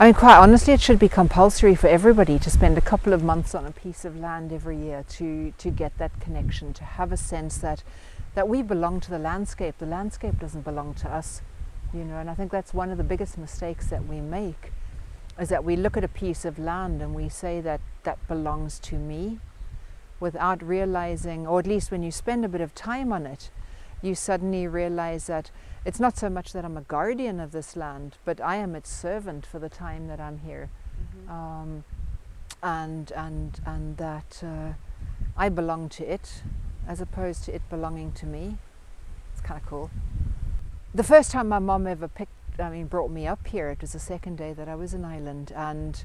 I mean, quite honestly, it should be compulsory for everybody to spend a couple of months on a piece of land every year to get that connection, to have a sense that we belong to the landscape. The landscape doesn't belong to us, you know. And I think that's one of the biggest mistakes that we make, is that we look at a piece of land and we say that belongs to me, without realizing, or at least when you spend a bit of time on it, you suddenly realize that it's not so much that I'm a guardian of this land, but I am its servant for the time that I'm here. And that I belong to it as opposed to it belonging to me. It's kind of cool. The first time my mom ever brought me up here, it was the second day that I was in Ireland, and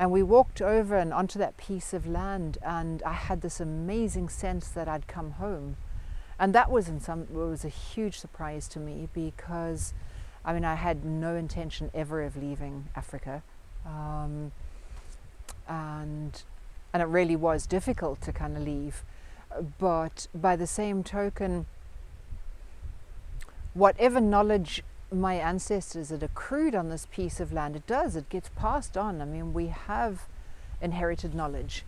we walked over and onto that piece of land, and I had this amazing sense that I'd come home. And that was a huge surprise to me, because I mean, I had no intention ever of leaving Africa, and it really was difficult to kind of leave. But by the same token, whatever knowledge my ancestors had accrued on this piece of land, it gets passed on. I mean, we have inherited knowledge.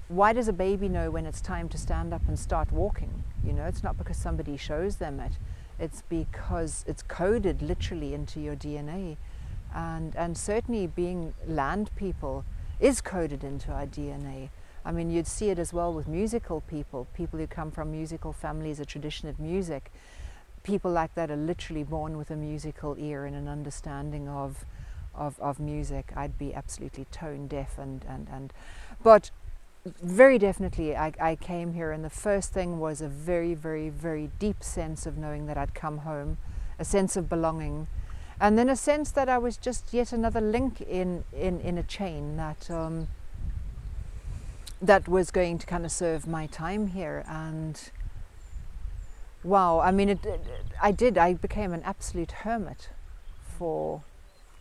Why does a baby know when it's time to stand up and start walking? You know, it's not because somebody shows them it. It's because it's coded literally into your DNA. And certainly being land people is coded into our DNA. I mean, you'd see it as well with musical people who come from musical families, a tradition of music. People like that are literally born with a musical ear and an understanding of music. I'd be absolutely tone deaf but very definitely I came here, and the first thing was a very, very, very deep sense of knowing that I'd come home, a sense of belonging, and then a sense that I was just yet another link in a chain that was going to kind of serve my time here. And wow, I mean, I became an absolute hermit for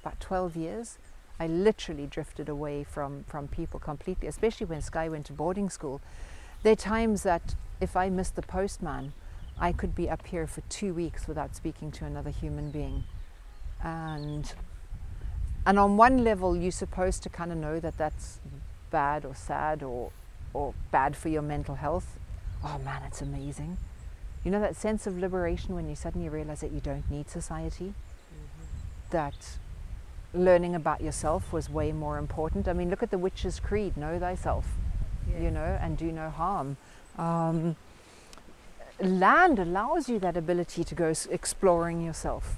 about 12 years. I literally drifted away from people completely, especially when Sky went to boarding school. There are times that if I missed the postman, I could be up here for 2 weeks without speaking to another human being. And on one level, you're supposed to kind of know that that's bad or sad or bad for your mental health. Oh man, it's amazing. You know, that sense of liberation when you suddenly realize that you don't need society, that learning about yourself was way more important. I mean, look at the Witch's Creed, know thyself, you know, and do no harm. Land allows you that ability to go exploring yourself.